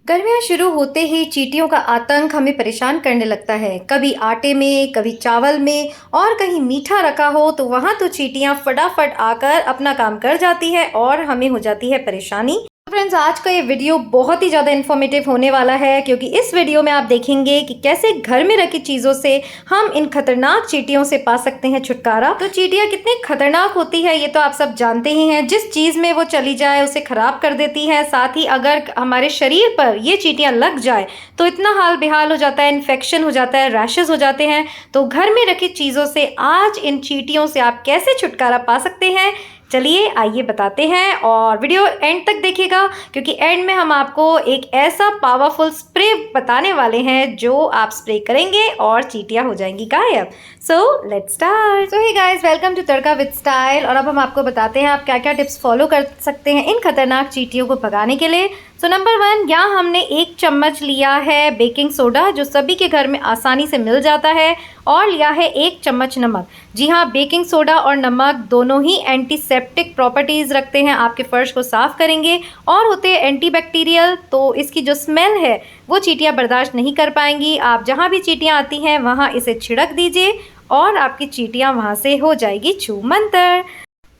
गर्मियाँ शुरू होते ही चींटियों का आतंक हमें परेशान करने लगता है। कभी आटे में, कभी चावल में और कहीं मीठा रखा हो तो वहाँ तो चींटियाँ फटाफट आकर अपना काम कर जाती है और हमें हो जाती है परेशानी। तो फ्रेंड्स, आज का ये वीडियो बहुत ही ज़्यादा इन्फॉर्मेटिव होने वाला है, क्योंकि इस वीडियो में आप देखेंगे कि कैसे घर में रखी चीज़ों से हम इन खतरनाक चींटियों से पा सकते हैं छुटकारा। तो चींटियाँ कितनी खतरनाक होती है ये तो आप सब जानते ही हैं। जिस चीज़ में वो चली जाए उसे खराब कर देती है। साथ ही अगर हमारे शरीर पर ये चींटियाँ लग जाए तो इतना हाल बेहाल हो जाता है, इन्फेक्शन हो जाता है, रैशेज हो जाते हैं। तो घर में रखी चीज़ों से आज इन चींटियों से आप कैसे छुटकारा पा सकते हैं, चलिए आइए बताते हैं। और वीडियो एंड तक देखिएगा, क्योंकि एंड में हम आपको एक ऐसा पावरफुल स्प्रे बताने वाले हैं जो आप स्प्रे करेंगे और चींटियां हो जाएंगी गायब। So let's start. So hey guys, welcome to Tadka with style. और अब हम आपको बताते हैं आप क्या क्या टिप्स फॉलो कर सकते हैं इन खतरनाक चींटियों को भगाने के लिए। सो नंबर 1, यहाँ हमने 1 चम्मच लिया है बेकिंग सोडा, जो सभी के घर में आसानी से मिल जाता है, और लिया है 1 चम्मच नमक। जी हाँ, बेकिंग सोडा और नमक दोनों ही एंटीसेप्टिक प्रॉपर्टीज़ रखते हैं, आपके फर्श को साफ़ करेंगे और होते हैं एंटीबैक्टीरियल। तो इसकी जो स्मेल है वो चींटियाँ बर्दाश्त नहीं कर पाएंगी। आप जहाँ भी चींटियाँ आती हैं वहाँ इसे छिड़क दीजिए और आपकी चींटियाँ वहाँ से हो जाएगी छू मंतर।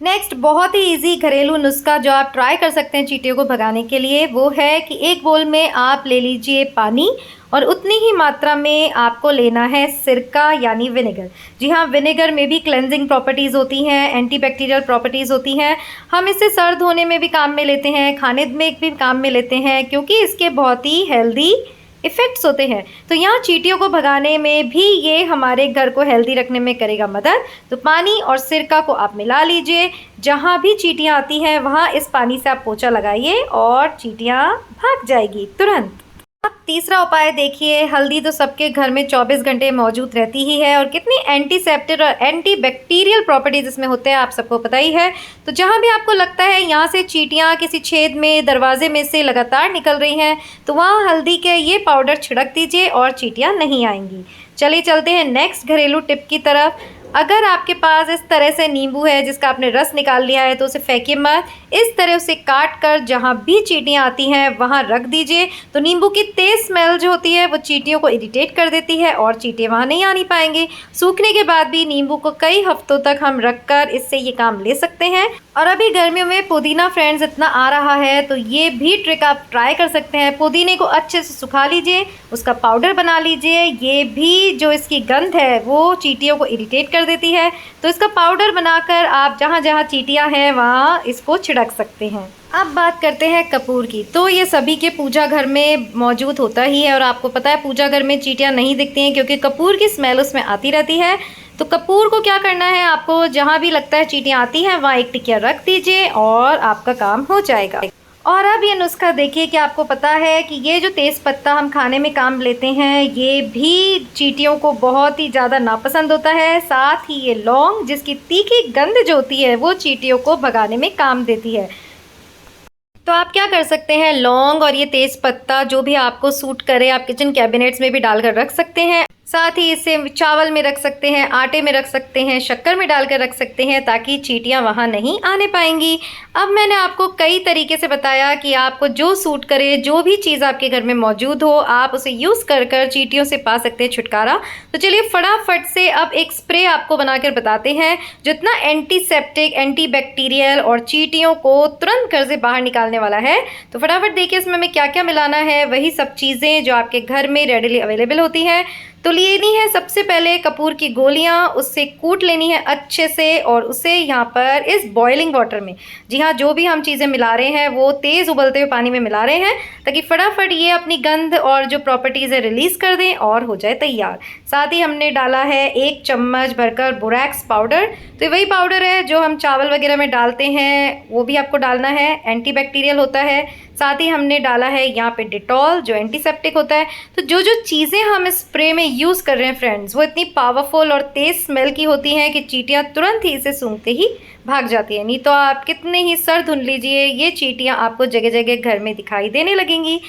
नेक्स्ट, बहुत ही इजी घरेलू नुस्खा जो आप ट्राई कर सकते हैं चींटियों को भगाने के लिए, वो है कि एक बोल में आप ले लीजिए पानी और उतनी ही मात्रा में आपको लेना है सिरका यानी विनेगर। जी हाँ, विनेगर में भी क्लेंजिंग प्रॉपर्टीज़ होती हैं, एंटीबैक्टीरियल प्रॉपर्टीज़ होती हैं। हम इसे सर धोने में भी काम में लेते हैं, खाने में भी काम में लेते हैं, क्योंकि इसके बहुत ही हेल्दी इफ़ेक्ट्स होते हैं। तो यहाँ चींटियों को भगाने में भी ये हमारे घर को हेल्दी रखने में करेगा मदद। तो पानी और सिरका को आप मिला लीजिए, जहाँ भी चींटियाँ आती हैं वहाँ इस पानी से आप पोछा लगाइए और चींटियाँ भाग जाएगी तुरंत। अब तीसरा उपाय देखिए, हल्दी तो सबके घर में 24 घंटे मौजूद रहती ही है, और कितनी एंटीसेप्टिक और एंटीबैक्टीरियल प्रॉपर्टीज इसमें होते हैं आप सबको पता ही है। तो जहाँ भी आपको लगता है यहाँ से चींटियाँ किसी छेद में, दरवाजे में से लगातार निकल रही हैं, तो वहाँ हल्दी के ये पाउडर छिड़क दीजिए और चींटियाँ नहीं आएंगी। चलिए चलते हैं नेक्स्ट घरेलू टिप की तरफ। अगर आपके पास इस तरह से नींबू है जिसका आपने रस निकाल लिया है तो उसे फेंकिए मत, इस तरह उसे काट कर जहाँ भी चींटियाँ आती हैं वहाँ रख दीजिए। तो नींबू की तेज़ स्मेल जो होती है वो चींटियों को इरिटेट कर देती है और चींटियाँ वहाँ नहीं आनी पाएंगे। सूखने के बाद भी नींबू को कई हफ्तों तक हम रख कर इससे ये काम ले सकते हैं। और अभी गर्मियों में पुदीना फ्रेंड्स इतना आ रहा है, तो ये भी ट्रिक आप ट्राई कर सकते हैं। पुदीने को अच्छे से सुखा लीजिए, उसका पाउडर बना लीजिए। ये भी जो इसकी गंध है वो चींटियों को इरिटेट कर देती है, तो इसका पाउडर बनाकर आप जहाँ जहाँ चींटियाँ हैं वहाँ इसको छिड़क सकते हैं। अब बात करते हैं कपूर की। तो ये सभी के पूजा घर में मौजूद होता ही है, और आपको पता है पूजा घर में चींटियाँ नहीं दिखती हैं क्योंकि कपूर की स्मेल उसमें आती रहती है। तो कपूर को क्या करना है, आपको जहाँ भी लगता है चींटियाँ आती हैं वहाँ एक टिकिया रख दीजिए और आपका काम हो जाएगा। और अब ये नुस्खा देखिए कि आपको पता है कि ये जो तेज़ पत्ता हम खाने में काम लेते हैं ये भी चींटियों को बहुत ही ज़्यादा नापसंद होता है। साथ ही ये लौंग, जिसकी तीखी गंध जो होती है वो चींटियों को भगाने में काम देती है। तो आप क्या कर सकते हैं, लौंग और ये तेज़ पत्ता जो भी आपको सूट करे आप किचन कैबिनेट्स में भी डालकर रख सकते हैं। साथ ही इसे चावल में रख सकते हैं, आटे में रख सकते हैं, शक्कर में डालकर रख सकते हैं, ताकि चींटियां वहां नहीं आने पाएंगी। अब मैंने आपको कई तरीके से बताया कि आपको जो सूट करे, जो भी चीज़ आपके घर में मौजूद हो आप उसे यूज़ कर कर चींटियों से पा सकते हैं छुटकारा। तो चलिए फटाफट से अब एक स्प्रे आपको बनाकर बताते हैं जितना एंटीसेप्टिक, एंटीबैक्टीरियल और चींटियों को तुरंत घर से बाहर निकालने वाला है। तो फटाफट देखिए इसमें हमें क्या क्या मिलाना है, वही सब चीज़ें जो आपके घर में रेडिली अवेलेबल होती हैं। तो लेनी है सबसे पहले कपूर की गोलियां, उससे कूट लेनी है अच्छे से और उसे यहाँ पर इस बॉइलिंग वाटर में, जी हाँ, जो भी हम चीज़ें मिला रहे हैं वो तेज़ उबलते हुए पानी में मिला रहे हैं ताकि फटाफट ये अपनी गंध और जो प्रॉपर्टीज़ है रिलीज़ कर दें और हो जाए तैयार। साथ ही हमने डाला है 1 चम्मच भरकर बोरैक्स पाउडर। तो वही पाउडर है जो हम चावल वगैरह में डालते हैं, वो भी आपको डालना है, एंटीबैक्टीरियल होता है। साथ ही हमने डाला है यहाँ पे डिटॉल जो एंटीसेप्टिक होता है। तो जो जो चीज़ें हम स्प्रे में यूज़ कर रहे हैं फ्रेंड्स वो इतनी पावरफुल और तेज़ स्मेल की होती हैं कि चींटियाँ तुरंत ही इसे सूंघते ही भाग जाती हैं। नहीं तो आप कितने ही सर धुन लीजिए, ये चींटियाँ आपको जगह जगह घर में दिखाई देने लगेंगी।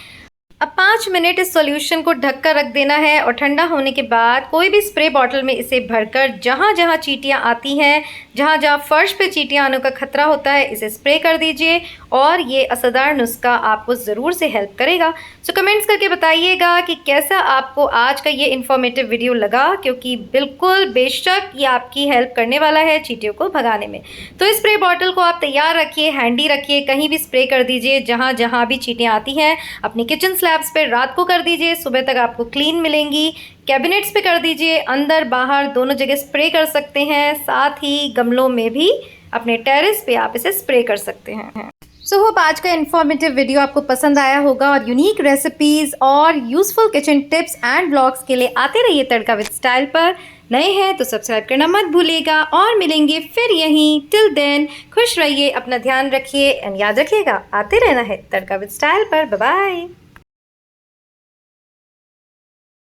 अब 5 मिनट इस सॉल्यूशन को ढककर रख देना है और ठंडा होने के बाद कोई भी स्प्रे बॉटल में इसे भरकर जहाँ जहाँ चींटियाँ आती हैं, जहाँ जहाँ फर्श पे चींटियाँ आने का खतरा होता है, इसे स्प्रे कर दीजिए और ये असरदार नुस्खा आपको ज़रूर से हेल्प करेगा। सो कमेंट्स करके बताइएगा कि कैसा आपको आज का ये इन्फॉर्मेटिव वीडियो लगा, क्योंकि बिल्कुल बेशक ये आपकी हेल्प करने वाला है चींटियों को भगाने में। तो इस स्प्रे बॉटल को आप तैयार रखिए, हैंडी रखिए, कहीं भी स्प्रे कर दीजिए जहाँ जहाँ भी चींटियाँ आती हैं। अपनी किचन स्लैब्स पे रात को कर दीजिए, सुबह तक आपको क्लीन मिलेंगी। कैबिनेट्स पे कर दीजिए, अंदर बाहर दोनों जगह स्प्रे कर सकते हैं। साथ ही गमलों में भी अपने टेरेस पे आप इसे स्प्रे कर सकते हैं। सो होप आज का इन्फॉर्मेटिव वीडियो आपको पसंद आया होगा और यूनिक रेसिपीज़ और useful kitchen tips and blogs के लिए आते रहिए तड़का विद स्टाइल पर। नए हैं तो सब्सक्राइब करना मत भूलिएगा और मिलेंगे फिर यहीं। टिल देन खुश रहिए, अपना ध्यान रखिए एंड याद रखिएगा आते रहना है तड़का विद स्टाइल पर। Bye bye.